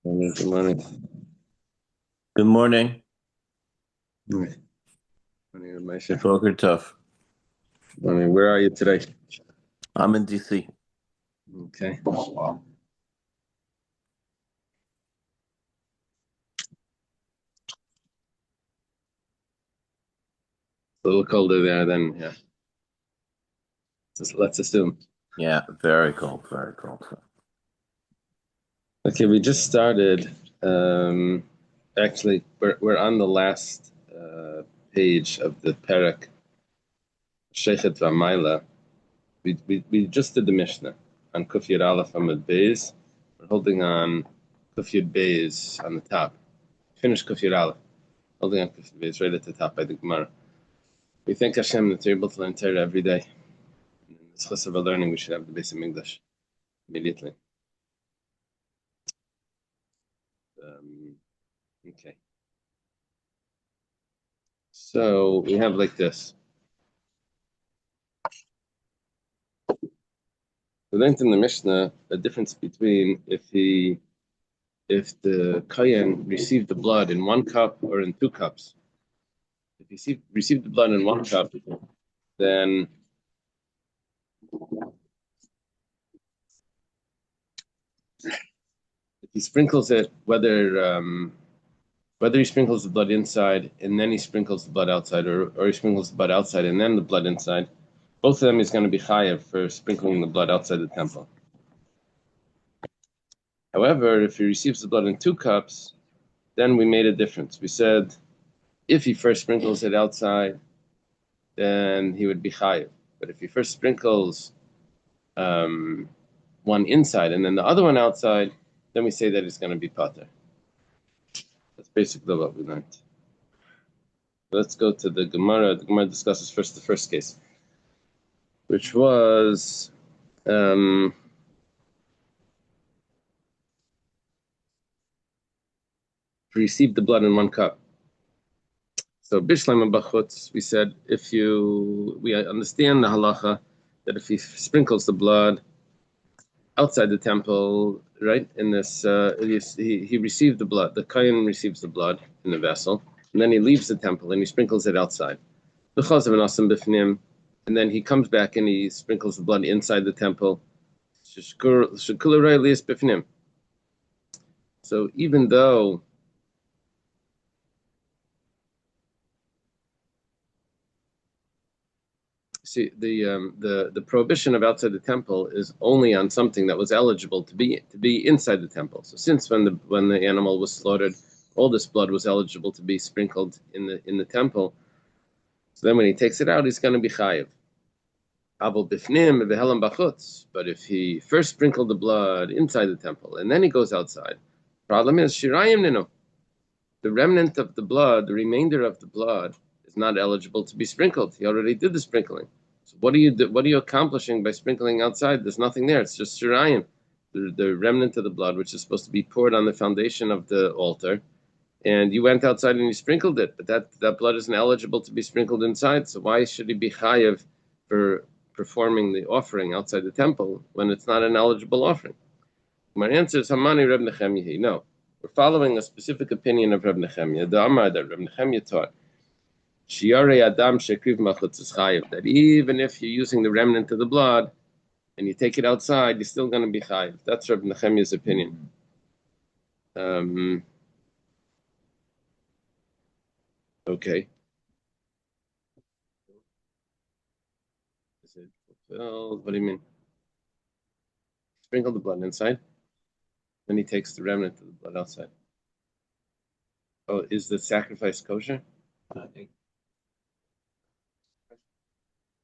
Good morning. Good morning. Morning, Maseches. Boker tough. Morning. Where are you today? I'm in DC. Okay. A little colder there than, yeah. Let's assume. Yeah, very cold, very cold. Okay, we just started. Actually, we're on the last page of the Perek Shechet V'Mayla. We just did the Mishnah on Kuf Yud Aleph Amud Beis. We're holding on Kuf Yud Beis on the top. Finished Kuf Yud Aleph. Holding on Kuf Yud Beis right at the top by the Gemara. We thank Hashem that we're able to learn Torah every day. In this chus of our learning, we should have the base of English immediately. Okay. So we have like this. We learned in the Mishnah the difference between if the Kayan received the blood in one cup or in two cups. If he received the blood in one cup, then if he sprinkles it, whether he sprinkles the blood inside and then he sprinkles the blood outside, or he sprinkles the blood outside and then the blood inside, both of them is going to be chayav for sprinkling the blood outside the temple. However, if he receives the blood in two cups, then we made a difference. We said if he first sprinkles it outside, then he would be chayav. But if he first sprinkles one inside and then the other one outside, then we say that it's going to be pater. That's basically what we learned. Let's go to the Gemara. The Gemara discusses first the first case, which was to receive the blood in one cup. So Bishlam and Bachutz, we said we understand the halacha that if he sprinkles the blood outside the temple, right, in this, he received the blood, the Kayan receives the blood in the vessel, and then he leaves the temple and he sprinkles it outside. And then he comes back and he sprinkles the blood inside the temple. So even though see the prohibition of outside the temple is only on something that was eligible to be inside the temple. So since when the animal was slaughtered, all this blood was eligible to be sprinkled in the temple. So then when he takes it out, he's going to be chayiv. But if he first sprinkled the blood inside the temple and then he goes outside, problem is shirayim nino. The remnant of the blood, the remainder of the blood, is not eligible to be sprinkled. He already did the sprinkling. So what are you accomplishing by sprinkling outside? There's nothing there. It's just shirayim, the remnant of the blood, which is supposed to be poured on the foundation of the altar. And you went outside and you sprinkled it, but that blood isn't eligible to be sprinkled inside. So why should he be chayiv for performing the offering outside the temple when it's not an eligible offering? My answer is Hamani Reb Nechemya. No, we're following a specific opinion of Reb Nechemya. The Amar that Reb Nechemya taught, Shiare Adam Shekriv Machutz is chayiv, that even if you're using the remnant of the blood and you take it outside, you're still going to be chayiv. That's Reb Nechemya's opinion. Okay. Is it fulfilled? What do you mean? Sprinkle the blood inside, then he takes the remnant of the blood outside. Oh, is the sacrifice kosher? I think.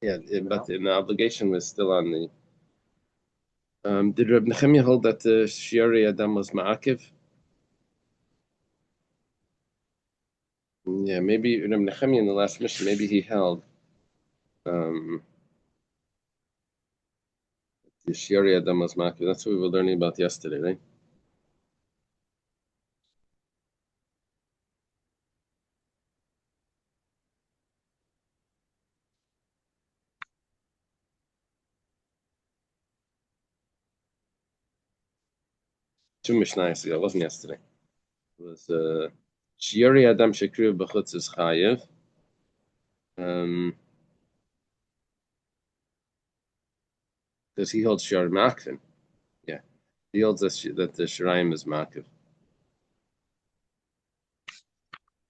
Yeah, but the obligation was still on the. Did Reb Nechemya hold that the Shiari Adam was ma'akiv? Yeah, maybe Reb Nechemya in the last mission, maybe he held the Shiari Adam was ma'akiv. That's what we were learning about yesterday, right? 2 Mishnayos ago. It wasn't yesterday. It was Shiori Adam Shekriv B'chutz is Chayev. Because he holds Shiori Makvin. Yeah. He holds that the Shirayim is Makv.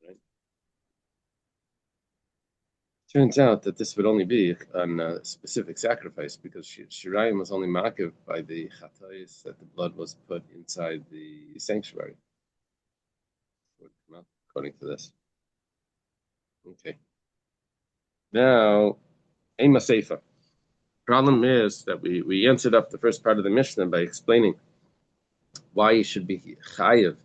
Right? Turns out that this would only be on a specific sacrifice because Shirayim was only Makv by the Chatayis that the blood was put inside the sanctuary. According to this. Okay. Now, Ema Seifa. Problem is that we answered up the first part of the Mishnah by explaining why he should be chayiv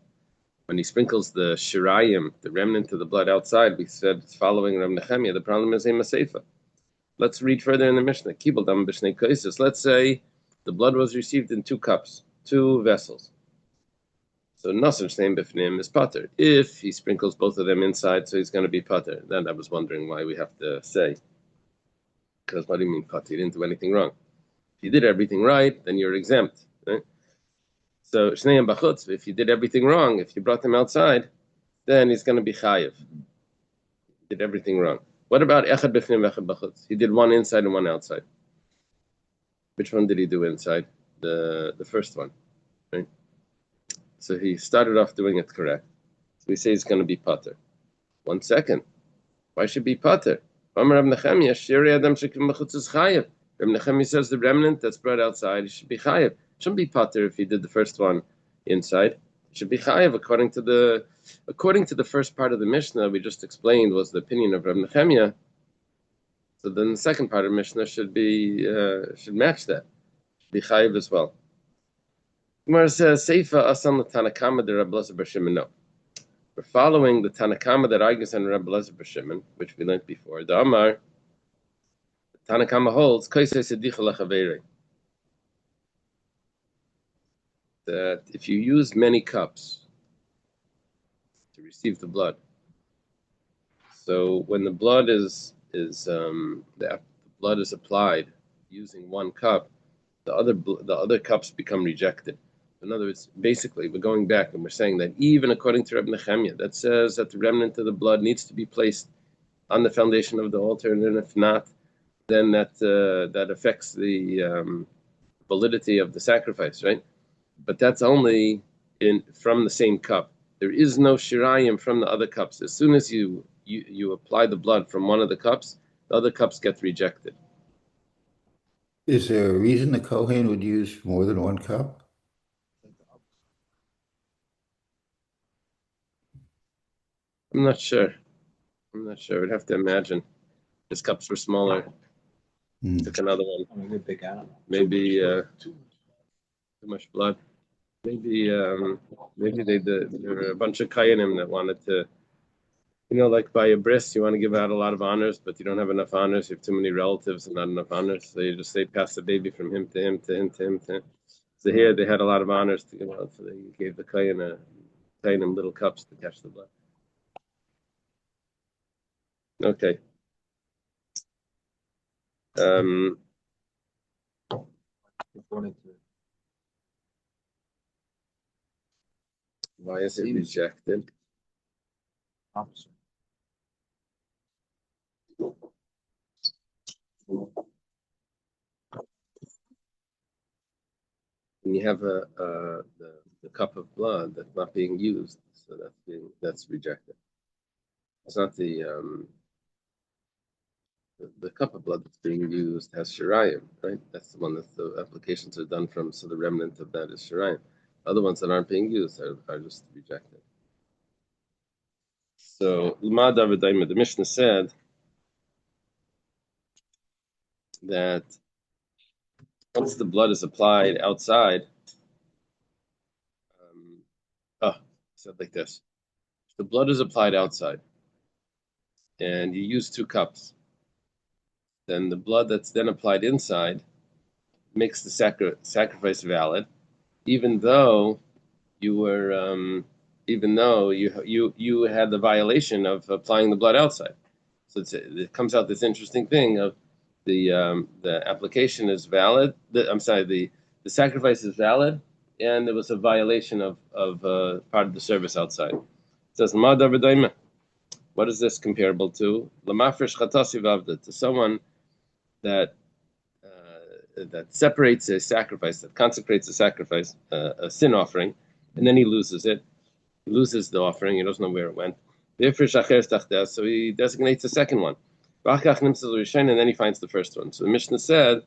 when he sprinkles the shirayim, the remnant of the blood outside. We said it's following Rav Nechemia. The problem is Ema Seifa. Let's read further in the Mishnah. Kibul dam b'shnei kaisis. Let's say the blood was received in 2 cups, 2 vessels. So Nasr Shneim Bifnim is pater. If he sprinkles both of them inside, so he's going to be pater. Then I was wondering why we have to say. Because what do you mean pater? He didn't do anything wrong. If you did everything right, then you're exempt. Right? So Shneim Bachutz, if you did everything wrong, if you brought them outside, then he's going to be chayiv. He did everything wrong. What about Echad Bifnim, Echad Bachutz? He did one inside and one outside. Which one did he do inside? The first one. Right? So he started off doing it correct. So we say he's going to be pater. 1 second. Why should be pater? Rav Nechemia says the remnant that's brought outside, he should be chayev. Shouldn't be pater if he did the first one inside. It should be chayev according to the first part of the Mishnah we just explained was the opinion of Rav Nechemia. So then the second part of the Mishnah should match that. Should be chayev as well. Gemara says, Seifa asan l'tanakama de Reb Elazar bar Shimon. No. We're following the Tanakama that argues on Reb Elazar bar Shimon, which we learned before. The Amar, the Tanakama holds, that if you use many cups to receive the blood, so when the blood is applied using 1 cup, the other cups become rejected. In other words, basically, we're going back and we're saying that even according to Reb Nechemia, that says that the remnant of the blood needs to be placed on the foundation of the altar, and then if not, then that affects the validity of the sacrifice, right? But that's only from the same cup. There is no shirayim from the other cups. As soon as you apply the blood from one of the cups, the other cups get rejected. Is there a reason the Kohen would use more than 1 cup? I'm not sure. I'd have to imagine. His cups were smaller. Took another one. Maybe too much blood. Maybe there were a bunch of Kayanim that wanted to, like by a bris, you want to give out a lot of honors, but you don't have enough honors. You have too many relatives and not enough honors. So you just say, pass the baby from him to him to him to him to him. So here they had a lot of honors to give out, so they gave the Kayanim little cups to catch the blood. Okay. Why is it rejected? Opposite. When you have the cup of blood that's not being used, so that's rejected. It's not the cup of blood that's being used has shirayim, right? That's the one that the applications are done from, so the remnant of that is shirayim. Other ones that aren't being used are just rejected. So, the Mishnah said that once the blood is applied outside, said like this: if the blood is applied outside, and you use 2 cups, then the blood that's then applied inside makes the sacrifice valid, even though you had the violation of applying the blood outside. So it comes out this interesting thing of the application is valid. The sacrifice is valid, and there was a violation of part of the service outside. It says, what is this comparable to? To someone that that separates a sacrifice, that consecrates a sacrifice, a sin offering, and then he loses it. He loses the offering. He doesn't know where it went. So he designates the second one. And then he finds the first one. So the Mishnah said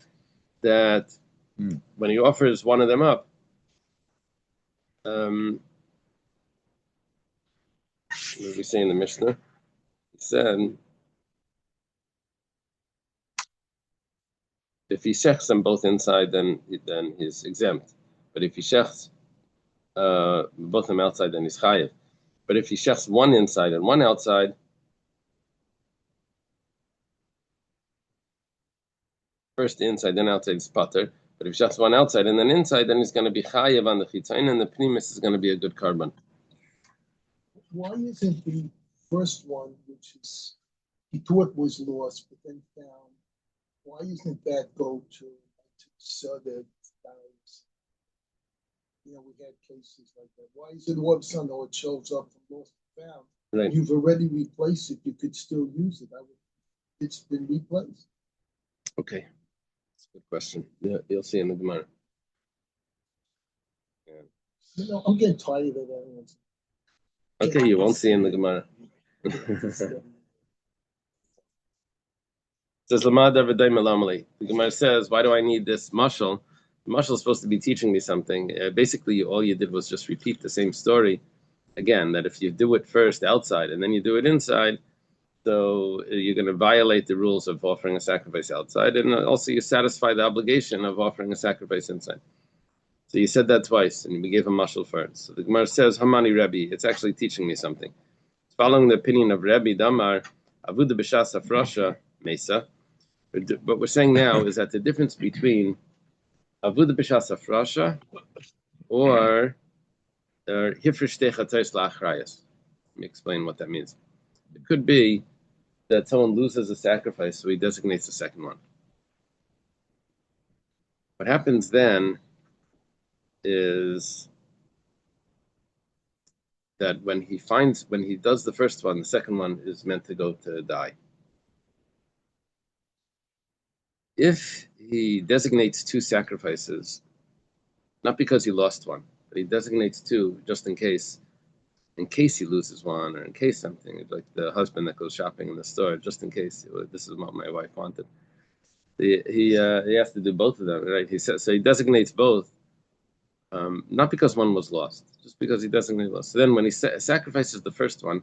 that when he offers one of them up, what did we say in the Mishnah? He said, if he shechs them both inside, then he's exempt. But if he shechs both of them outside, then he's chayiv. But if he shechs one inside and one outside, first inside, then outside is pater. But if he shechs one outside and then inside, then he's going to be chayiv on the chitzain, and the pnimis is going to be a good carbon. Why isn't the first one, which is he thought was lost but then found, why isn't that go to Sada dies? We had cases like that. Why is it all of a sudden it shows up from lost and found? Right. You've already replaced it. You could still use it. It's been replaced. Okay, that's a good question. Yeah, you'll see in the Gemara. Yeah. I'm getting tired of that answer. Okay, you won't see in the Gemara. Says the Gemara says, why do I need this mashal? The mashal is supposed to be teaching me something. Basically, all you did was just repeat the same story again, that if you do it first outside and then you do it inside, so you're going to violate the rules of offering a sacrifice outside, and also you satisfy the obligation of offering a sacrifice inside. So you said that twice, and we gave a mashal for it. So the Gemara says, Hamani Rebbe, it's actually teaching me something. It's following the opinion of Rebbe Damar, Avuda B'Shas Afrasha Mesa. What we're saying now is that the difference between Avuda B'Shas Afrasha or Hifrish Techatos La'achrayas. Let me explain what that means. It could be that someone loses a sacrifice, so he designates the second one. What happens then is that when he does the first one, the second one is meant to go to die. If he designates two sacrifices, not because he lost one, but he designates two just in case he loses one, or in case something, like the husband that goes shopping in the store, just in case, this is what my wife wanted. He has to do both of them, right? He says, so he designates both, not because one was lost, just because he designated lost. So then when he sacrifices the first one,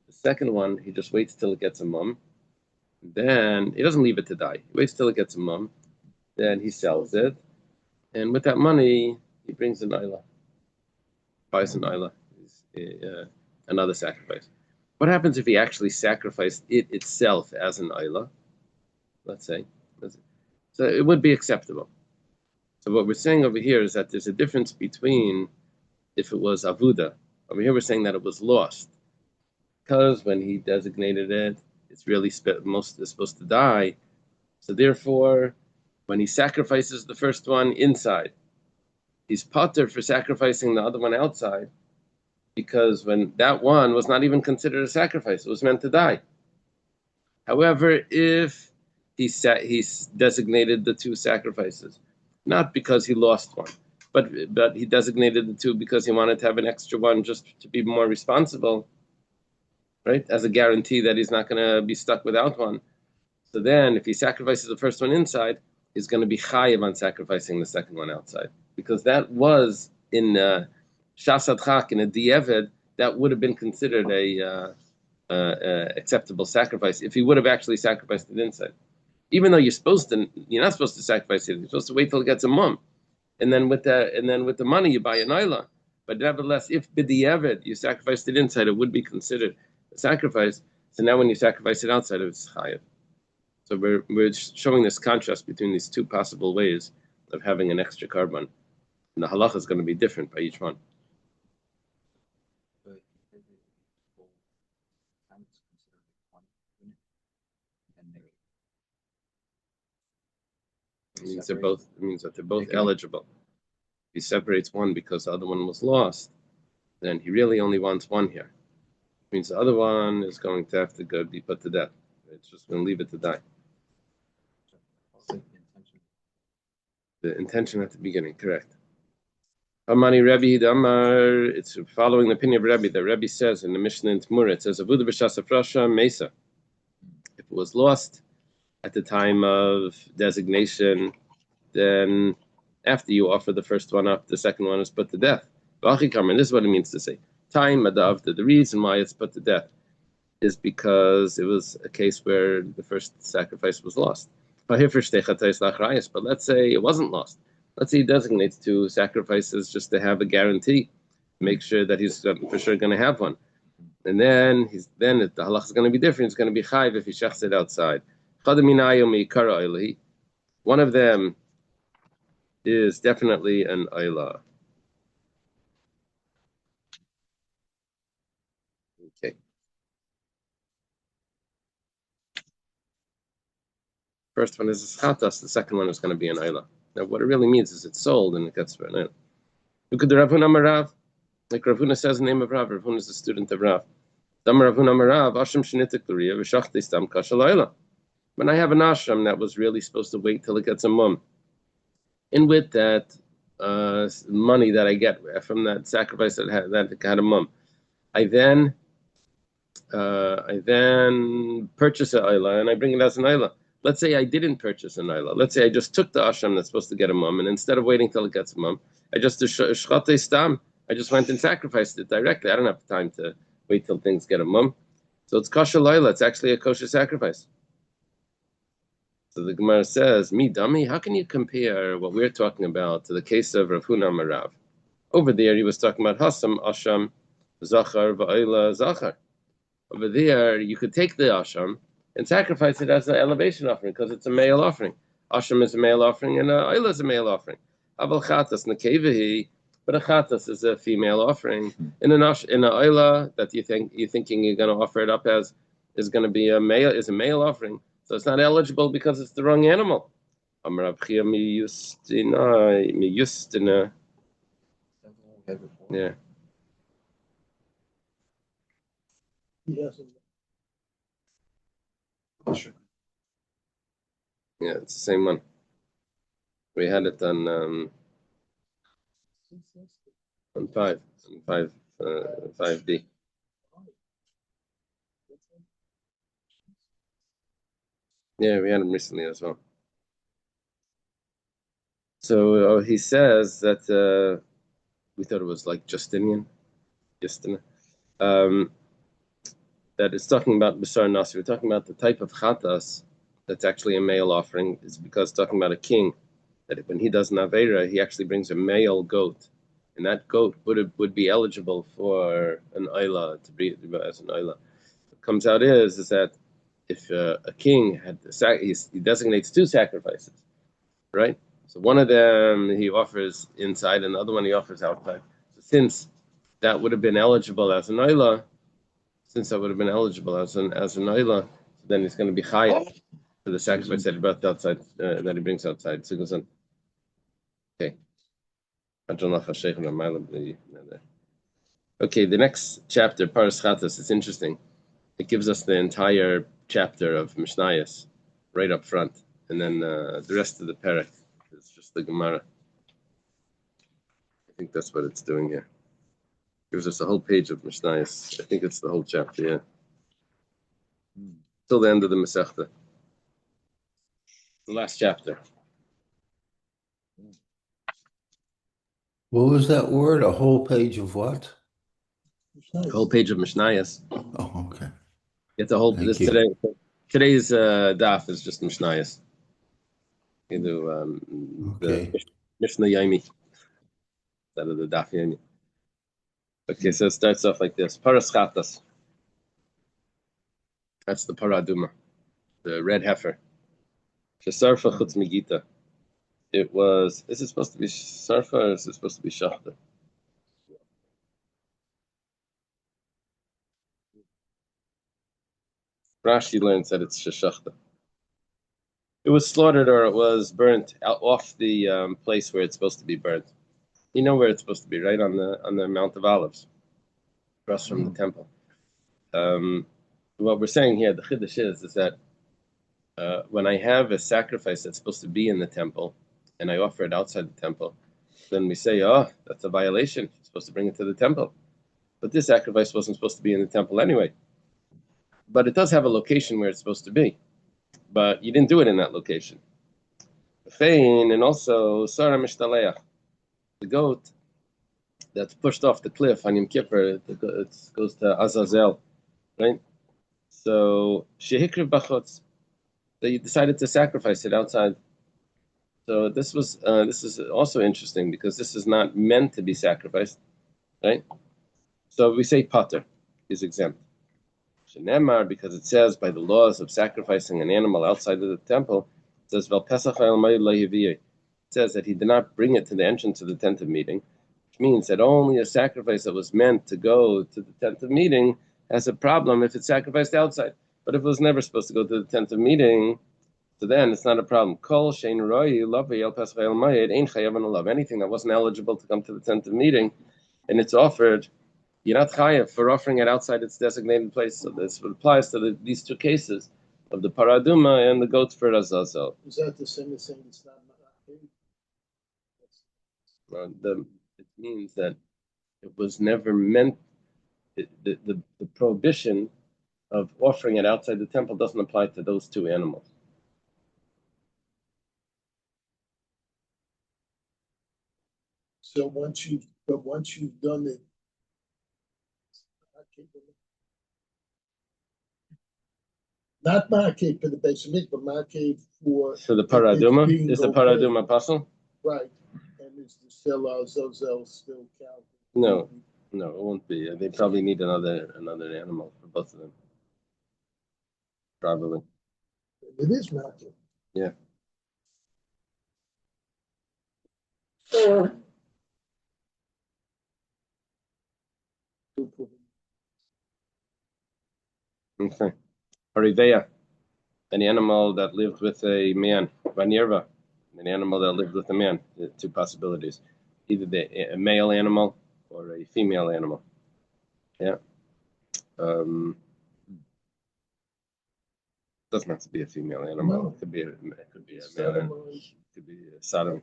the second one, he just waits till it gets a mum. Then he doesn't leave it to die. He waits till it gets a mum. Then he sells it. And with that money, he brings an Isla. Buys an Isla. Another sacrifice. What happens if he actually sacrificed it itself as an Isla? Let's say. So it would be acceptable. So what we're saying over here is that there's a difference between if it was Avuda. Over here we're saying that it was lost. Because when he designated it, it's really most is supposed to die. So therefore, when he sacrifices the first one inside, he's pater for sacrificing the other one outside, because when that one was not even considered a sacrifice, it was meant to die. However, if he designated the two sacrifices, not because he lost one, but he designated the two because he wanted to have an extra one just to be more responsible, right? As a guarantee that he's not going to be stuck without one. So then, if he sacrifices the first one inside, he's going to be chayiv on sacrificing the second one outside, because that was in Shasad Chak, in a di'eved, that would have been considered a acceptable sacrifice if he would have actually sacrificed it inside. Even though you're not supposed to sacrifice it. You're supposed to wait till it gets a mum, and then with the money you buy an Isla. But nevertheless, if b'di'eved you sacrificed it inside, it would be considered a sacrifice. So now when you sacrifice it outside, it's chayiv. So we're showing this contrast between these two possible ways of having an extra carbon, and the halacha is going to be different by each one. It means that they're both eligible. he separates one because the other one was lost, then he really only wants one here. It means the other one is going to have to go be put to death. It's just going to leave it to die. The intention at the beginning, correct. Amani Rebbe Damar, it's following the opinion of Rebbe. The Rebbe says in the Mishnah in Tmura, it says, Avuda b'shasafrasha mesa. If it was lost at the time of designation, then after you offer the first one up, the second one is put to death. This is what it means to say. Time adav, the reason why it's put to death is because it was a case where the first sacrifice was lost. But let's say it wasn't lost. Let's say he designates 2 sacrifices just to have a guarantee, make sure that he's for sure going to have one. And then the halach is going to be different. It's going to be chayv if he shechs it outside. One of them is definitely an ayla. Okay. First one is a chatas. The second one is going to be an ayla. Now, what it really means is it's sold and it gets for an ayla. Look at the Rav Huna Marav. Like Rav Huna says the name of Rav. Rav Huna is a student of Rav. When I have an ashram that was really supposed to wait till it gets a mum, and with that money that I get from that sacrifice that had a mum, I then purchase an ayla and I bring it as an ayla. Let's say I didn't purchase an ayla. Let's say I just took the ashram that's supposed to get a mum, and instead of waiting till it gets a mum, I just shchatei stam. I just went and sacrificed it directly. I don't have time to wait till things get a mum. So it's kosher laila. It's actually a kosher sacrifice. So the Gemara says, "Mi dummy, how can you compare what we're talking about to the case of Rav Huna Marav? Over there, he was talking about Hasam, Asham, Zachar, Va'ila, Zachar. Over there, you could take the Asham and sacrifice it as an elevation offering because it's a male offering. Asham is a male offering and Ayla is a male offering. Aval Chatas, Nekevahi, but a Chatas is a female offering. In an Ayla that you're thinking you're going to offer it up as is going to be a male offering. So it's not eligible because it's the wrong animal. Yeah. Yes. Yeah, it's the same one. We had it on 5D. Yeah, we had him recently as well. So he says that we thought it was like Justina, that it's talking about B'sar Nasi. We're talking about the type of chatas that's actually a male offering. It's because it's talking about a king, that when he does an Aveira, he actually brings a male goat. And that goat would be eligible for an Ayla, to be as an Ayla. What comes out is that if a king he designates 2 sacrifices, right? So one of them he offers inside, and the other one he offers outside. So since that would have been eligible as an Ayla, then he's going to be chayav for the sacrifice that he brought outside, that he brings outside. So it goes on. Okay. Okay, the next chapter, Paras Chatas, it's interesting. It gives us the entire chapter of Mishnayos right up front, and then the rest of the parak is just the Gemara. I think that's what it's doing here. Gives us a whole page of Mishnayos. I think it's the whole chapter, yeah. Till the end of the Masechta. The last chapter. What was that word? A whole page of what? The whole page of Mishnayos. Oh, okay. It's a whole. Thank you. Today's daf is just Mishnayos. You do Okay. the Mishnah Yomi instead of the daf Yomi. Okay, so it starts off like this: Paras Chatas. That's the paraduma, the red heifer. Shesarfa chutz migita. It was. Is it supposed to be sarfa or is it supposed to be shachta? Rashi learns that it's sheshachta. It was slaughtered or it was burnt out off the place where it's supposed to be burnt. You know where it's supposed to be, right? On the Mount of Olives, across from the temple. What we're saying here, the chiddush is that when I have a sacrifice that's supposed to be in the temple, and I offer it outside the temple, then we say, oh, that's a violation. You're supposed to bring it to the temple. But this sacrifice wasn't supposed to be in the temple anyway. But it does have a location where it's supposed to be. But you didn't do it in that location. And also, Sarah Mishtaleach, the goat that's pushed off the cliff on Yom Kippur, it goes to Azazel, right? So, Shehikriv Bachotz, they decided to sacrifice it outside. So this is also interesting because this is not meant to be sacrificed, right? So we say pater is exempt. Shenemar, because it says by the laws of sacrificing an animal outside of the temple, it says Vel Pesach it says that he did not bring it to the entrance of the tent of meeting, which means that only a sacrifice that was meant to go to the tent of meeting has a problem if it's sacrificed outside. But if it was never supposed to go to the tent of meeting, so then it's not a problem. Kol shein roi lavi el pesach el mayed ain't chayav on love. Anything that wasn't eligible to come to the tent of meeting, and it's offered, you're not chayav for offering it outside its designated place. So this applies to these two cases of the paraduma and the goat for Azazel. Is that the same as saying it's not It means that it was never meant. The prohibition of offering it outside the temple doesn't apply to those two animals. So once you've done it, not market for the basic meat, but market for the paraduma is the paraduma apostle. Right, and is the Zazel still count? No, it won't be. They probably need another animal for both of them. Probably. It is market. Yeah. Okay. Ariveya, an animal that lived with a man. Vanirva, an animal that lived with a man. Two possibilities. Either a male animal or a female animal. Yeah. Doesn't have to be a female animal. No. It could be a male animal. It could be a Sodom.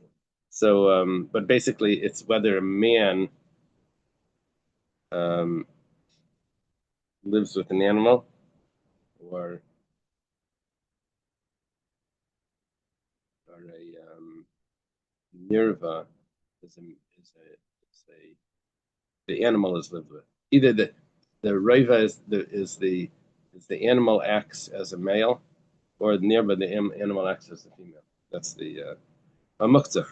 So, but basically, it's whether a man lives with an animal or a nirva the animal is lived with. Either the reva is the animal acts as a male, or nirva the animal acts as a female. That's the muktzah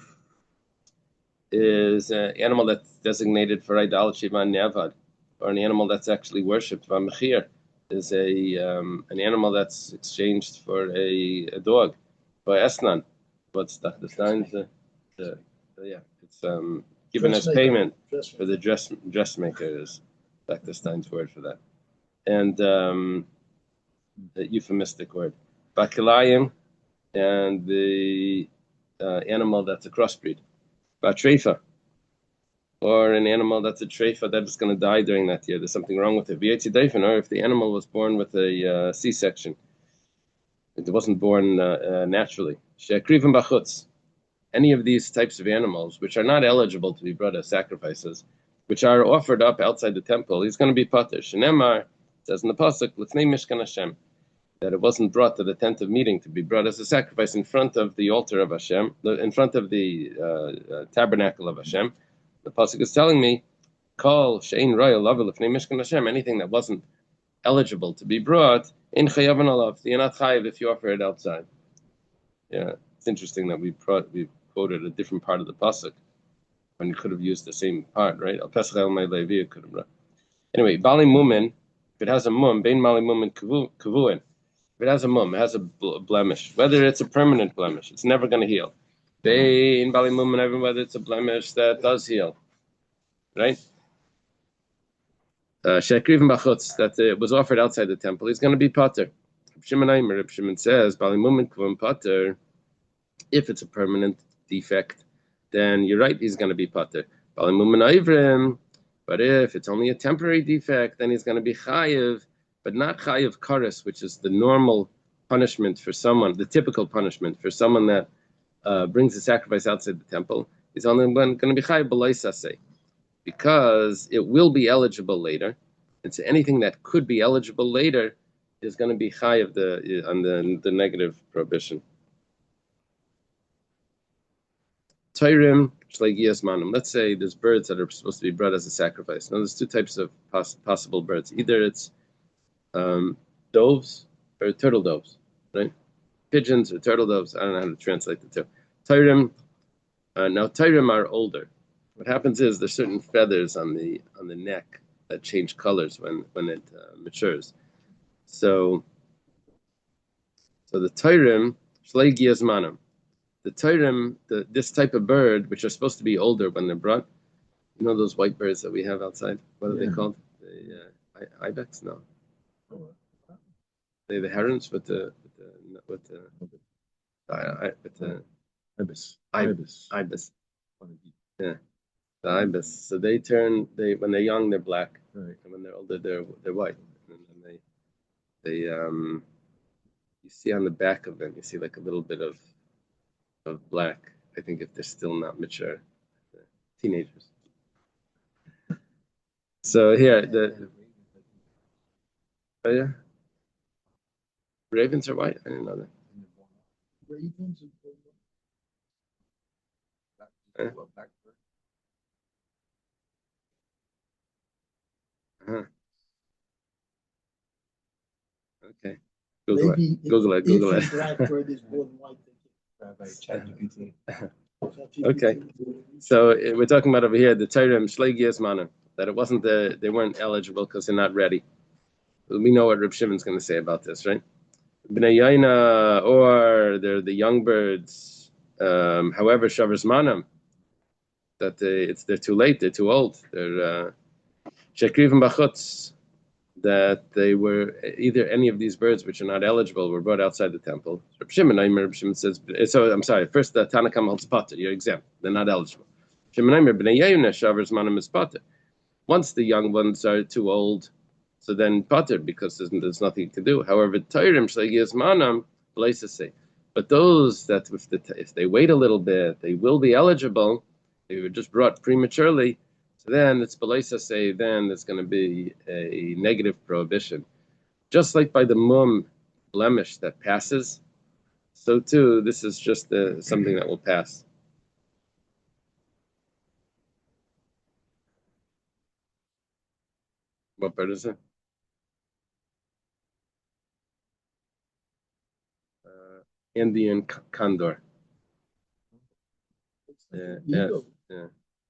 is an animal that's designated for idolatry van nevad, or an animal that's actually worshipped van mechir is an animal that's exchanged for a dog by esnan. What's the signs? It's given as payment for the dressmaker is Dr. Stein's word for that, and the euphemistic word bakilayim, and the animal that's a crossbreed, batrefa, or an animal that's a treifa that is going to die during that year. There's something wrong with it. Or if the animal was born with a C-section, it wasn't born naturally. She'akrivim bachutz. Any of these types of animals, which are not eligible to be brought as sacrifices, which are offered up outside the temple, he's going to be pater. Shenemar says in the pasuk, "L'fnei Mishkan Hashem," that it wasn't brought to the tent of meeting to be brought as a sacrifice in front of the altar of Hashem, in front of the tabernacle of Hashem. The pasuk is telling me, "Kol she'ein roya lavel l'fnei Mishkan Hashem." Anything that wasn't eligible to be brought, in chayavan alav, you're not chayav if you offer it outside. Yeah, it's interesting that we quoted a different part of the pasuk when you could have used the same part, right? Al pesach el may levi could have. Anyway, bali mumin, if it has a mum, bein mali mumin kavuin. If it has a mum, it has a blemish. Whether it's a permanent blemish, it's never going to heal. Bein bali mumin, whether it's a blemish that does heal, right? Shekrivim bachutz, that it was offered outside the temple, he's going to be pater. Reb Shimon says, bali mumin kavum pater. If it's a permanent defect, then you're right, he's going to be pater. But if it's only a temporary defect, then he's going to be chayiv, but not chayiv kares, which is the normal punishment for someone, the typical punishment for someone that brings a sacrifice outside the temple. He's only going to be chayiv b'loisase, because it will be eligible later. And so anything that could be eligible later is going to be chayiv on the negative prohibition. Tairim shlegias manum. Let's say there's birds that are supposed to be brought as a sacrifice. Now there's two types of possible birds. Either it's doves or turtle doves, right? Pigeons or turtle doves. I don't know how to translate the two. Tairim. Now tairim are older. What happens is there's certain feathers on the neck that change colors when it matures. So the tairim shlegias manum. The tairim, this type of bird, which are supposed to be older when they're brought, you know those white birds that we have outside? What are they called? The ibex? No. They're the herons with the Ibis. ibis. Yeah, the ibis. So when they're young they're black, Right. and when they're older they're white. And then they you see on the back of them, you see like a little bit of black. I think if they're still not mature, teenagers. So here oh yeah, ravens are white. I didn't know that. Ravens and Uh-huh. Okay, Google maybe it. Google it. Google if it. a blackbird is born white, Okay. So we're talking about over here the Tairim shlegias manum, that it wasn't they weren't eligible because they're not ready. We know what Reb Shimon's going to say about this, right? Bnei Yaina, or they're the young birds. However, shavers manam, that they're too late, they're too old. They're shekrivim bachutz, that they were either any of these birds which are not eligible were brought outside the temple. Reb Shimon says, so I'm sorry, first the Tanakam holds potter, you're exempt, they're not eligible. Shimon Bnei Yaina shavers manam is potter. Once the young ones are too old, so then potter, because there's nothing to do. However, Tairim shlegias manam say, but those that if they wait a little bit, they will be eligible. They were just brought prematurely. So then it's say, then there's going to be a negative prohibition. Just like by the mum blemish that passes, so too this is just something that will pass. What bird is it? Indian condor. Yeah.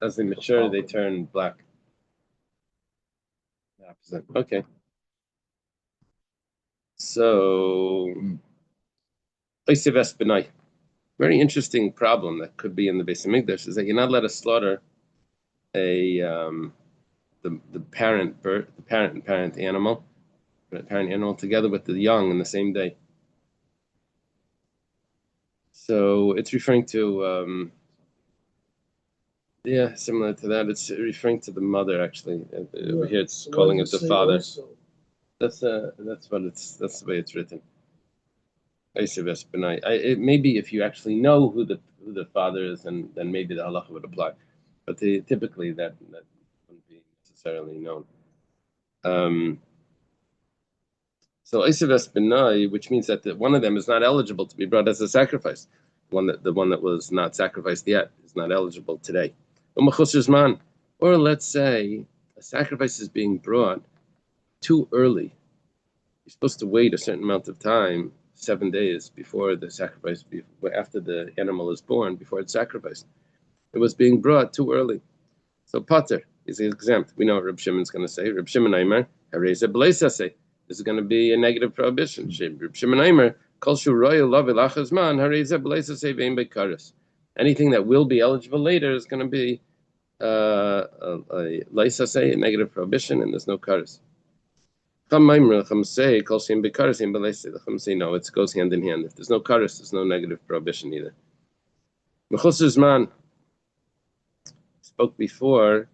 As they mature, they turn black. The opposite. Okay. So, very interesting problem that could be in the Beis Hamikdash is that you're not allowed to slaughter the parent animal together with the young in the same day. So it's referring to similar to that. It's referring to the mother actually. Over here it's calling it the father. Also? That's the way it's written. Maybe if you actually know who the father is, then maybe the halacha would apply. But typically that wouldn't be necessarily known. So Eisevas Benai, which means that one of them is not eligible to be brought as a sacrifice. The one that was not sacrificed yet is not eligible today. Or let's say a sacrifice is being brought too early. You're supposed to wait a certain amount of time, 7 days before the sacrifice, after the animal is born, before it's sacrificed. It was being brought too early. So Pater is exempt. We know what Reb Shimon's going to say. Reb Shimon Aimer, Hareza B'leisase. This is going to be a negative prohibition. Reb Shimon Aimer, Kol Shu Royal Lav Elachazman, Hareza B'leisase Vein Bekaris. Anything that will be eligible later is going to be a leisase, a negative prohibition, and there's no karis. Say no, it goes hand in hand. If there's no karis, there's no negative prohibition either. spoke before,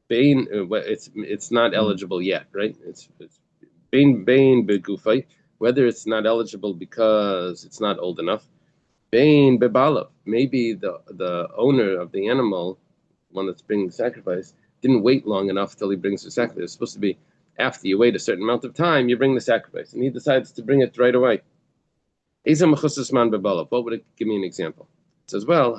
it's not eligible yet, right? It's Bain begufay, whether it's not eligible because it's not old enough. Bain bebalav, maybe the owner of the animal, one that's bringing the sacrifice, didn't wait long enough till he brings the sacrifice. It's supposed to be after you wait a certain amount of time, you bring the sacrifice, and he decides to bring it right away. What would it give me an example? It says, well,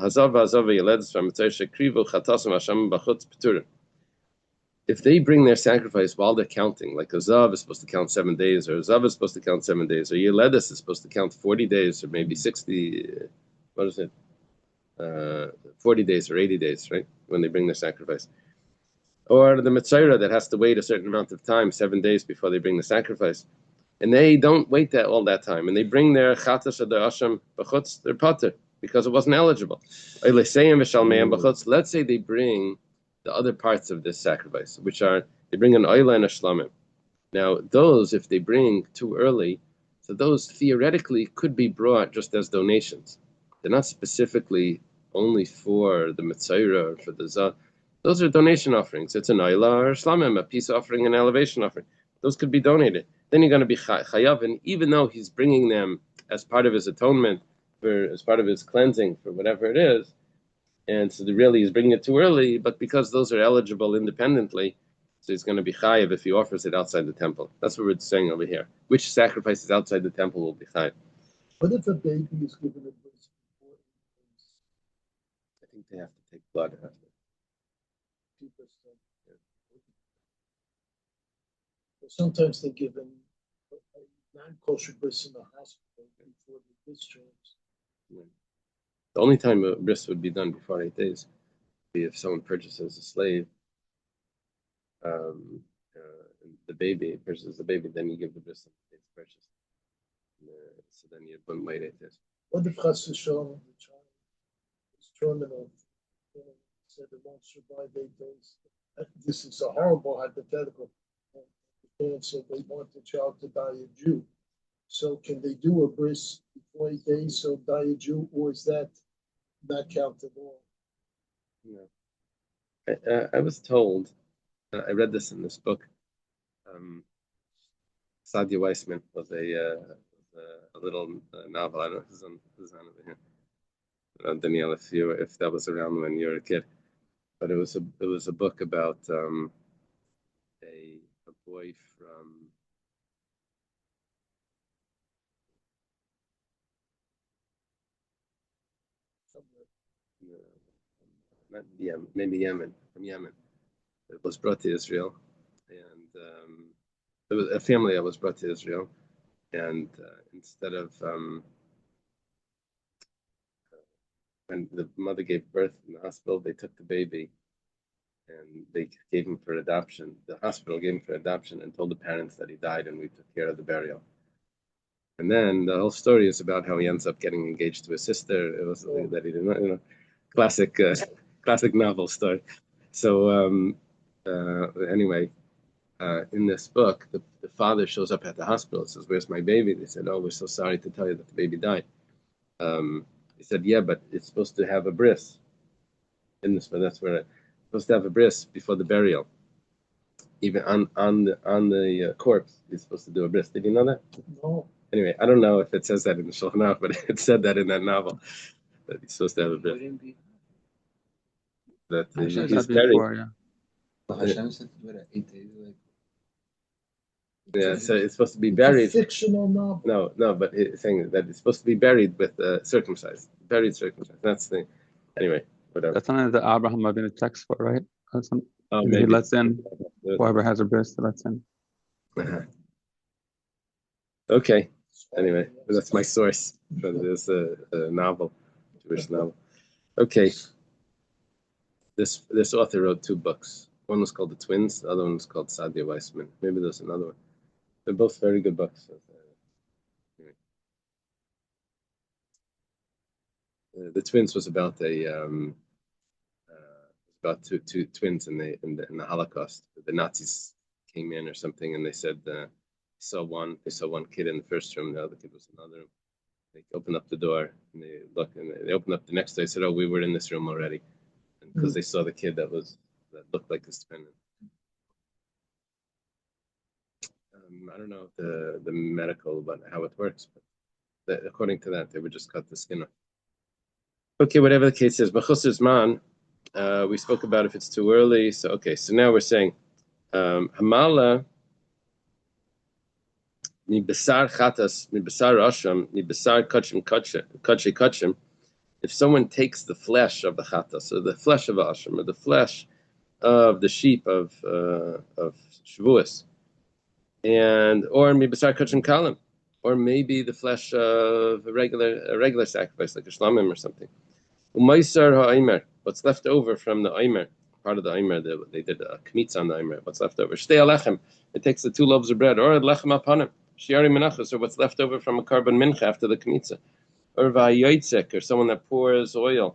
if they bring their sacrifice while they're counting, like a Zav is supposed to count 7 days, or a Zav is supposed to count 7 days, or Yeledis is supposed to count 40 days, or maybe 60, 40 days or 80 days, right? When they bring their sacrifice. Or the Mitzayra that has to wait a certain amount of time, 7 days before they bring the sacrifice. And they don't wait all that time, and they bring their chatas or their asham b'chutz, their pater, because it wasn't eligible. Let's say they bring the other parts of this sacrifice, which are, they bring an oila and a shlamim. Now, those, if they bring too early, so those theoretically could be brought just as donations. They're not specifically only for the Mitzayra or for the Zah. Those are donation offerings. It's an oila or shlamim, a peace offering, an elevation offering. Those could be donated. Then you're going to be chayav, and even though he's bringing them as part of his atonement, as part of his cleansing, for whatever it is, and so really he's bringing it too early, but because those are eligible independently, so he's going to be chayav if he offers it outside the temple. That's what we're saying over here. Which sacrifices outside the temple will be chayav? What if a baby is given a bris before 8 days? I think they have to take blood after. 2%. Sometimes they give them a non-kosher bris in the hospital before the discharge. Yeah. The only time a bris would be done before 8 days would be if someone purchases a slave, the baby purchases the baby, then you give the bris it's purchased. So then you wouldn't wait 8 days. What if Chas V'Shalom, the child is terminal, said it won't survive 8 days? This is a horrible hypothetical. The parents said they want the child to die a Jew. So can they do a bris before 8 days, so die a Jew, or is that not count at all? No. I was told, I read this in this book. Sadia Weissman was a little novel. I don't know who's on over here. Danielle, if that was around when you were a kid, but it was a book about a boy from maybe Yemen, from Yemen. It was brought to Israel, and there was a family that was brought to Israel, and instead of when the mother gave birth in the hospital, they took the baby and they gave him for adoption. The hospital gave him for adoption and told the parents that he died, and we took care of the burial. And then the whole story is about how he ends up getting engaged to his sister. It was something that he did not, classic novel story. So anyway, in this book, the father shows up at the hospital and says, "Where's my baby?" They said, "Oh, we're so sorry to tell you that the baby died." He said, "Yeah, but it's supposed to have a bris in this, but that's where it's supposed to have a bris before the burial. Even on the corpse, he's supposed to do a bris. Did you know that?" No. Anyway, I don't know if it says that in the Shulchan Aruch, but it said that in that novel that he's supposed to have a bris. That he's buried. Before, yeah. Hashem said to do it at 8 days. Yeah, so it's supposed to be buried. It's a fictional novel. No, but it's saying that it's supposed to be buried with circumcised, buried circumcised. That's the anyway. Whatever. That's something that Abraham Avinu text for, right? Oh, he maybe. lets in whoever has a bris, he lets in. Okay. Anyway, that's my source for this novel, Jewish novel. Okay. This author wrote 2 books. One was called The Twins. The other one was called Sadia Weissman. Maybe there's another one. They're both very good books. Anyway. The Twins was about about two twins in the Holocaust. The Nazis came in or something, and they said they saw one kid in the first room, the other kid was in another room. They opened up the door and they looked, and they opened up the next day. Said, "Oh, we were in this room already." because they saw the kid that looked like his dependent. I don't know the medical, but how it works. But according to that, they would just cut the skin off. Okay, whatever the case is, b'chusar zman. We spoke about if it's too early. So okay, so now we're saying hamala mi besar chatas mi besar asham mi besar kachim. If someone takes the flesh of the chatas, or the flesh of the asham, or the flesh of the sheep of Shavuos, or maybe besar kachim kalim, or maybe the flesh of a regular sacrifice like a shlamim or something. Umaisar ha'aimer, what's left over from the aimer, part of the aimer, they did a kmitz on the aimer. What's left over? Shtei alechem, it takes the 2 loaves of bread, or lechem apanim, shiari menachos, or what's left over from a carbon mincha after the kmitza, or va'yotzek, or someone that pours oil,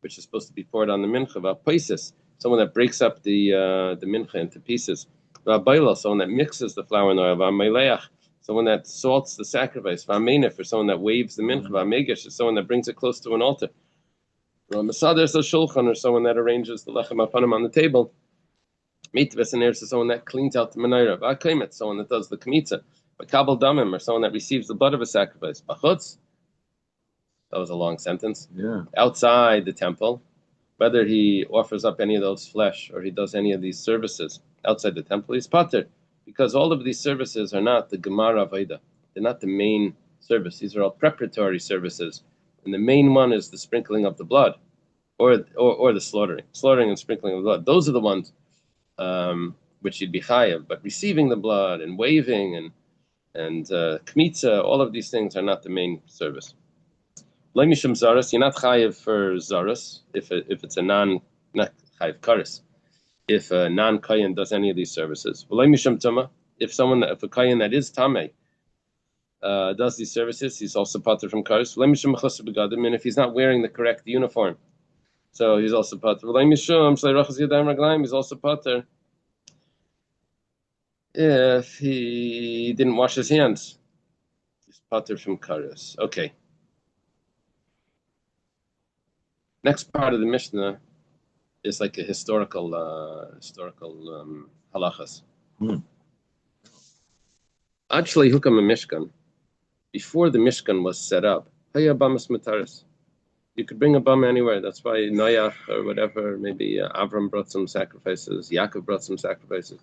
which is supposed to be poured on the mincha, va'paisis, someone that breaks up the mincha into pieces, va'bayla, someone that mixes the flour and oil, va'meileach, someone that salts the sacrifice, va'meinif, or someone that waves the mincha, va'megish, or someone that brings it close to an altar. Masader is a shulchan, or someone that arranges the lechem apanim on the table. Mitves and is someone that cleans out the menorah. V'akaimet, someone that does the kmitza. V'kabel damim, or someone that receives the blood of a sacrifice. B'chutz, that was a long sentence. Yeah. Outside the temple, whether he offers up any of those flesh or he does any of these services outside the temple, he's pater, because all of these services are not the gemara aveda. They're not the main service. These are all preparatory services. And the main one is the sprinkling of the blood, or the slaughtering and sprinkling of the blood. Those are the ones which you'd be chayav. But receiving the blood and waving and kmitza, all of these things are not the main service. Mishum zaras, you're not chayav for zaras if it's a not chayav karis. If a non-kayan does any of these services, mishum tuma, if a kayan that is tamei does these services, he's also pater from karis. And if he's not wearing the correct uniform, so he's also pater. He's also pater if he didn't wash his hands. He's pater from karis. Okay. Next part of the Mishnah is like a historical halachas. Actually, hukam a Mishkan. Before the Mishkan was set up, you could bring a bama anywhere. That's why Noach or whatever, maybe Avram brought some sacrifices, Yaakov brought some sacrifices.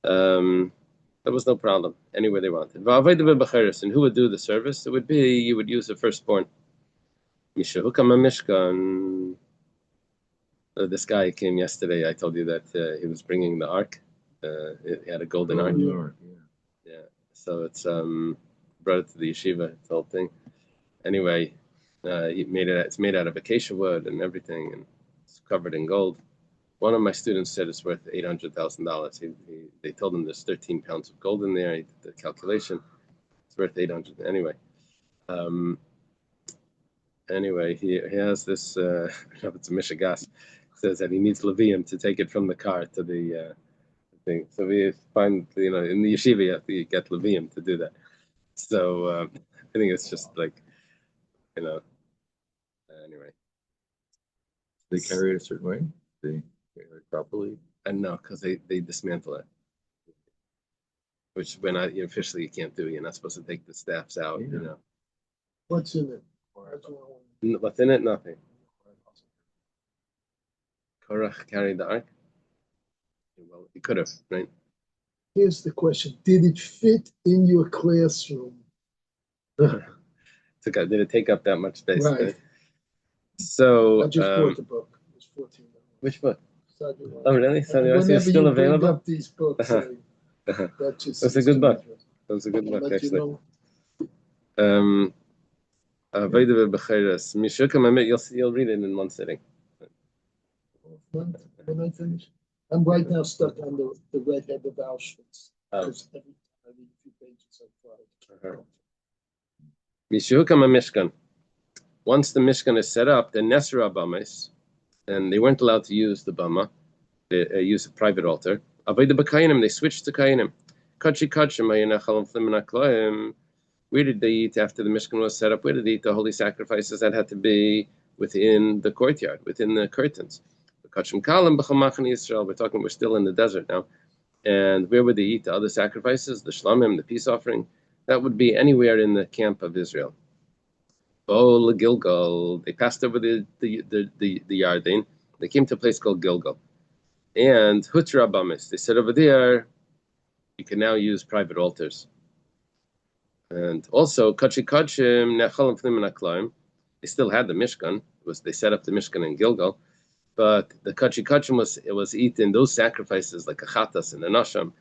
There was no problem. Anywhere they wanted. And who would do the service? It would be, you would use a firstborn. Mishahukam Mishkan. This guy came yesterday. I told you that he was bringing the ark. He had a golden ark. Yeah. So it's brought it to the yeshiva. The whole thing. Anyway, he made it. It's made out of acacia wood and everything, and it's covered in gold. One of my students said it's worth $800,000. They told him there's 13 pounds of gold in there. He did the calculation. It's worth 800. Anyway. Anyway, he has this, I don't know if it's a Mishigas, says that he needs Levium to take it from the car to the thing. So we find, in the yeshiva, you have to get Levium to do that. So I think it's just like, anyway. They carry it a certain way? They carry it properly? And no, because they dismantle it. Which when officially you can't do. You're not supposed to take the staffs out, What's in it? What's in it? Nothing. Korach carried the ark? Well, he could have, right? Here's the question. Did it fit in your classroom? Did it take up that much space? Right. So, I just bought the book. It was $14. Which book? Oh, really? So it's still you available? bring up these books, that just That's a good book. That was a good book, actually. You'll read it in one sitting. When I finish, I'm right now stuck on the redhead of Auschwitz. Because every time I read a few pages, I cry. Mishkan. Once the Mishkan is set up, the Nesra Bamas, and they weren't allowed to use the Bama, they use a private altar. They switched to Kainim. Where did they eat after the Mishkan was set up? Where did they eat the holy sacrifices? That had to be within the courtyard, within the curtains. We're talking, we're still in the desert now. And where would they eat the other sacrifices, the shlamim, the peace offering? That would be anywhere in the camp of Israel. Oh, Gilgal. They passed over the Yarden. They came to a place called Gilgal. And Hutra Bamis. They said over there, you can now use private altars. And also, Kachi Kachim, Nechalim Fnim Aklayim. They still had the Mishkan. They set up the Mishkan in Gilgal. But the Kachi Kachim was eaten, those sacrifices like a Chatas and a Nasham,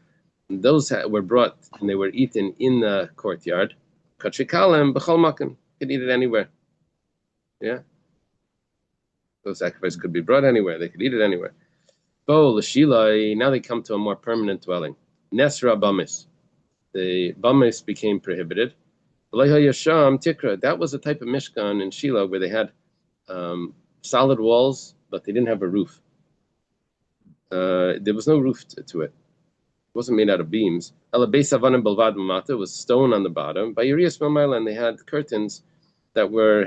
those were brought and they were eaten in the courtyard. Kachi Kalim, B'chol Makim. You could eat it anywhere. Yeah. Those sacrifices could be brought anywhere. They could eat it anywhere. Bo L'Shilai, now they come to a more permanent dwelling. Nesra Bamis. The Bamis became prohibited. Yasham Tikra. That was a type of Mishkan in Shiloh where they had solid walls, but they didn't have a roof. There was no roof to it. It wasn't made out of beams. It was stone on the bottom. By Urias Mamayla, and they had curtains that were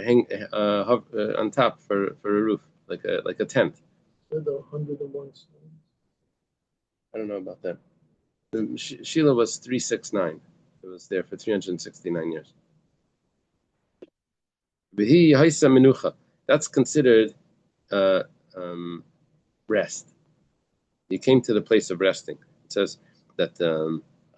on top for a roof, like a tent. The 101 stones. I don't know about that. Shiloh was 369. It was there for 369 years. V'hi haisa menucha. That's considered rest. You came to the place of resting. It says that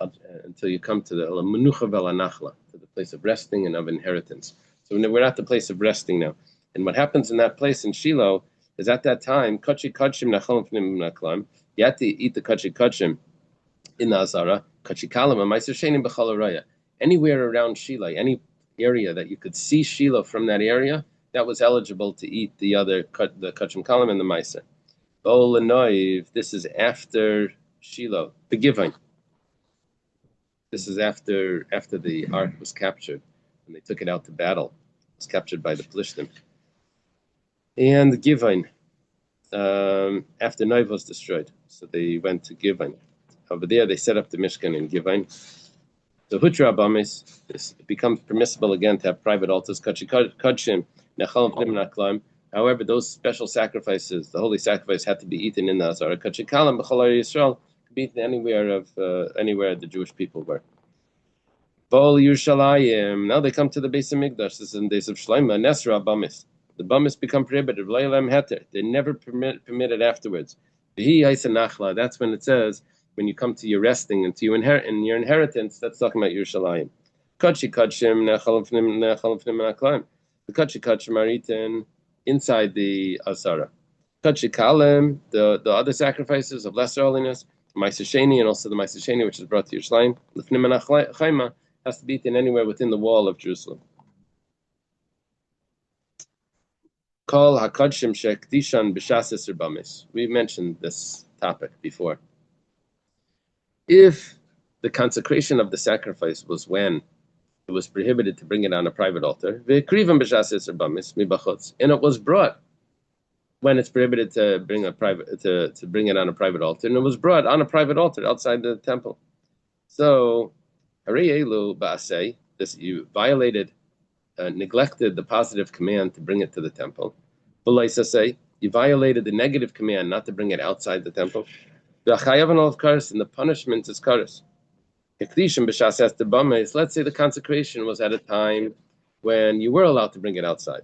until you come to the menucha velanachla, to the place of resting and of inheritance. So we're at the place of resting now. And what happens in that place in Shiloh is at that time, kachi kachim nachalim fnim naklam. You had to eat the kachi kachim in the Azara, kachi kalam and ma'aser shenim b'chalaraya. Anywhere around Shiloh, any area that you could see Shiloh from that area, that was eligible to eat the kachim kalam and the ma'aser. Bol Noiv, this is after Shiloh, the Givine. This is after the ark was captured, and they took it out to battle. It was captured by the Plishtim. And the Givine, after Noiv was destroyed, so they went to Givine. Over there, they set up the Mishkan in Givine. So Hutra Bamis, it becomes permissible again to have private altars. Kachim, Nechalim Pnim Naklam. However, those special sacrifices, the holy sacrifice, had to be eaten in the Azara. Kachikalam b'cholay Yisrael could be eaten anywhere the Jewish people were. Bol Yerushalayim. Now they come to the Beis Hamikdash. This is in the days of Shlomo. Nesra Bamis. The Bamis become prohibited. V'leilam heter. They never permitted afterwards. V'hi haisa nachla. That's when it says when you come to your resting and to your inheritance. That's talking about Yerushalayim. Kachi kachim nechalim fnim naklayim. The kachi kachim are eaten inside the Azara. Kachikalim, the other sacrifices of lesser holiness, Ma'aser Sheni, and also the Ma'aser Sheni, which is brought to Yerushalayim, the Fnim Chayma, has to be eaten anywhere within the wall of Jerusalem. Kol HaKadshim Shekdishan B'Shas Eser Bamis. We mentioned this topic before. If the consecration of the sacrifice was when it was prohibited to bring it on a private altar, and it was brought when it's prohibited to bring to bring it on a private altar, and it was brought on a private altar outside the temple. So, this you violated, neglected the positive command to bring it to the temple. You violated the negative command not to bring it outside the temple. And the punishment is kares. Let's say the consecration was at a time when you were allowed to bring it outside.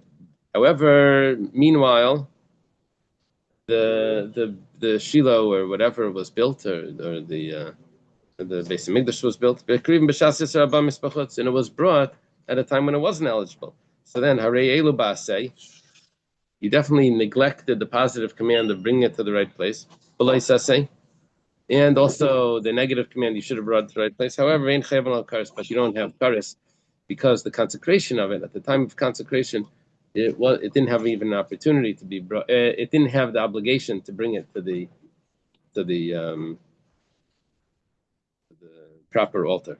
However, meanwhile, the Shiloh or whatever was built, or the Beis Hamikdash was built, and it was brought at a time when it wasn't eligible. So then, you definitely neglected the positive command of bringing it to the right place. And also the negative command, you should have brought it to the right place. However, but you don't have kares because the consecration of it, at the time of consecration, it didn't have even an opportunity to be brought. It didn't have the obligation to bring it to the proper altar.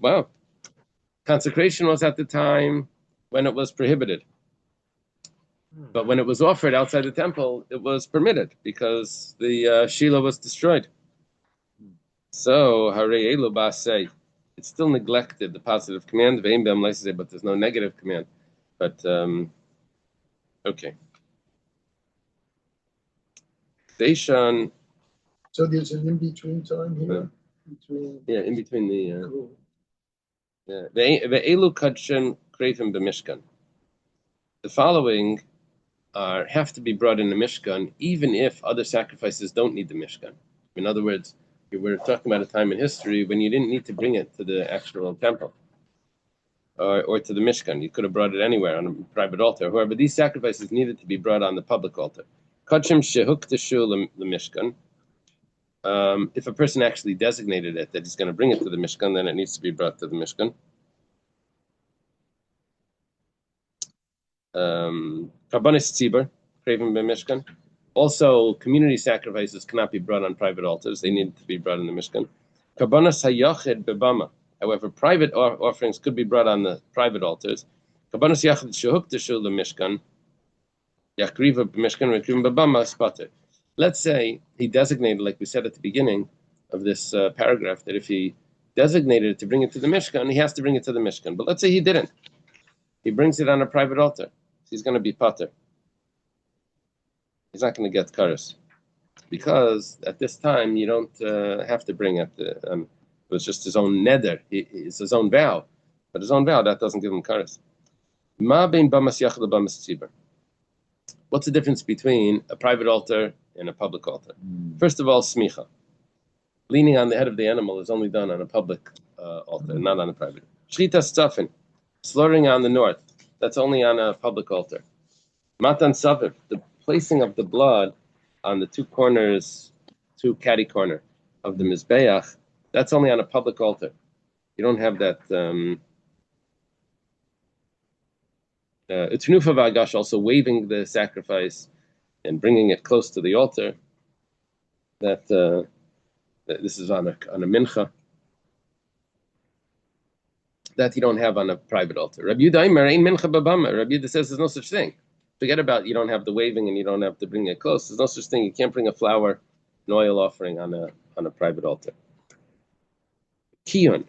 Wow. Consecration was at the time when it was prohibited. But when it was offered outside the temple, it was permitted because the Shiloh was destroyed. So, it it's still neglected the positive command, but there's no negative command. But okay. Deishan, So there's an in-between time here? Between. in between the Cool. Ve'elu kadshem kreivim b'mishkan. The following have to be brought in the Mishkan, even if other sacrifices don't need the Mishkan. In other words, we're talking about a time in history when you didn't need to bring it to the actual temple or to the Mishkan. You could have brought it anywhere on a private altar. However, these sacrifices needed to be brought on the public altar. Kadshem shehuktashu the Mishkan. If a person actually designated it that he's going to bring it to the Mishkan, then it needs to be brought to the Mishkan. Karbanis tzibur, craven b'mishkan. Also, community sacrifices cannot be brought on private altars; they need to be brought in the Mishkan. Karbanas hayachid bebama. However, private offerings could be brought on the private altars. Karbanas yachid shehuktashu l'mishkan. Yakriva b'mishkan rekrim bebama spater. Let's say he designated, like we said at the beginning of this paragraph, that if he designated it to bring it to the Mishkan, he has to bring it to the Mishkan. But let's say he didn't. He brings it on a private altar. He's going to be pater. He's not going to get kares. Because at this time, you don't have to bring it. It was just his own neder. It's his own vow. But his own vow, that doesn't give him kares. Ma bein bamas yachad bamas tzibur. What's the difference between a private altar and a public altar? First of all, smicha. Leaning on the head of the animal is only done on a public altar, not on a private. Shchita stafin. Slaughtering on the north, that's only on a public altar. Matan saviv, the placing of the blood on the two corners, two catty corner of the mizbeach, that's only on a public altar. You don't have that. Utnufa v'agash, also waving the sacrifice and bringing it close to the altar. That this is on a mincha. That you don't have on a private altar. Rabbi Yehuda says there's no such thing. Forget about you don't have the waving and you don't have to bring it close. There's no such thing. You can't bring a flower, an oil offering on a private altar. Kiyun.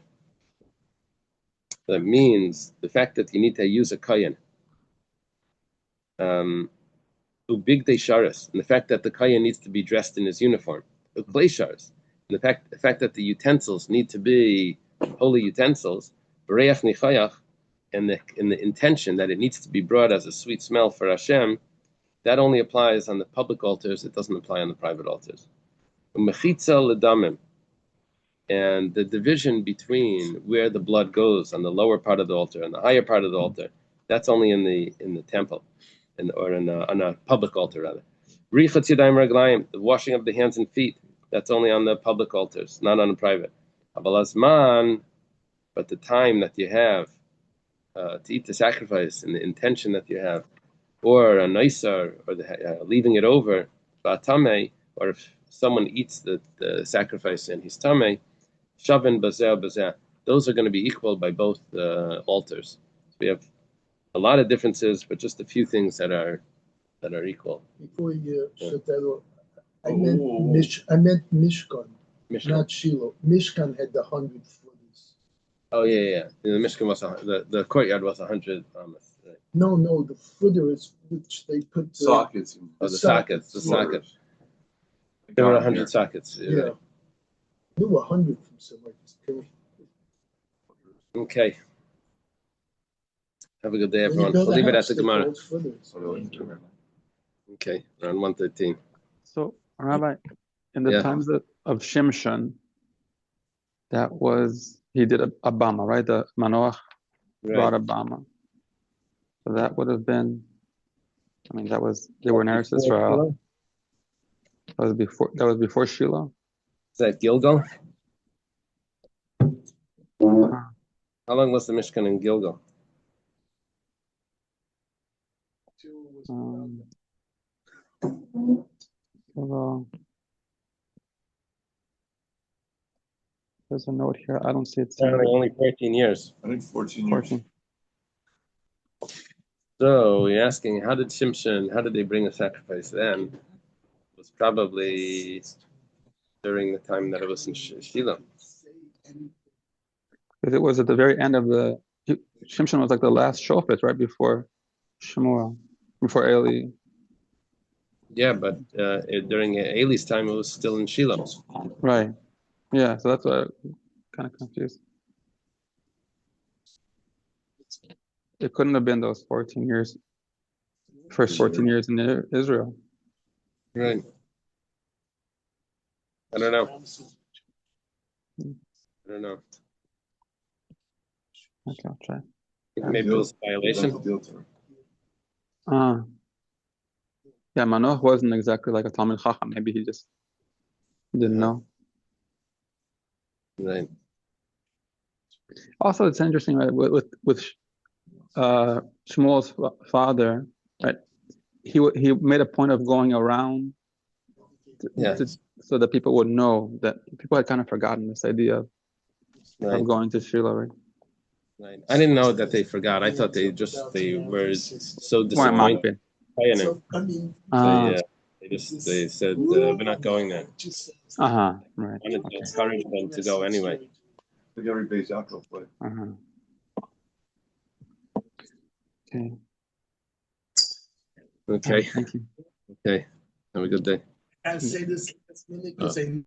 That means the fact that you need to use a kayan. Ubig de sharis, and the fact that the kayan needs to be dressed in his uniform. Uklei sharis, and the fact that the utensils need to be holy utensils. And the intention that it needs to be brought as a sweet smell for Hashem, that only applies on the public altars. It doesn't apply on the private altars. And the division between where the blood goes on the lower part of the altar and the higher part of the altar, that's only in the temple, on a public altar rather. The washing of the hands and feet, that's only on the public altars, not on the private. But the time that you have to eat the sacrifice and the intention that you have, or a naisar, or leaving it over, or if someone eats the sacrifice and he's tameh, shavin bazeh, those are going to be equal by both altars. So we have a lot of differences, but just a few things that are equal. Before you shut that off, I meant Mishkan, not Shiloh. Mishkan had the 100 footers. Oh yeah. The Mishkan was the courtyard was 100 amos. Right. No, the footers which they put the Sockets. The sockets. There were 100 sockets. Yeah. There were 100 from somewhere. Okay. Have a good day, everyone. I'll leave it at the Gemara. Okay, around 1:13. So, Rabbi, in the times of Shimshon, he did a bama, right? The Manoach brought a bama. So that would have been, they were in Eretz Israel. That was before Shiloh. Is that Gilgal? How long was the Mishkan in Gilgal? There's a note here. I don't see it. Only 14 years. I think 14 years. 14. So you're asking, how did they bring a sacrifice then? It was probably during the time that it was in Shiloh. Because it was at the very end of Shimshon was like the last shofet, right before Shmuel, before Eli. Yeah, but during Eli's time, it was still in Shiloh. Right. Yeah, so that's why I'm kind of confused. It couldn't have been those 14 years, first 14 years in Israel. Right. I don't know. I don't know. Okay, I'll try. Maybe it was a violation. Yeah, Manoach wasn't exactly like a Talmid Chacham. Maybe he just didn't know. Right. Also, it's interesting, right? With Shmuel's father, right? He made a point of going around so that people would know that people had kind of forgotten this idea of going to Shiloh, right? Right. I didn't know that they forgot. I thought they were so disappointed. They said we're not going there. Right. Wanted to encourage them to go anyway. Okay. Okay. Thank you. Okay. Have a good day. I say this because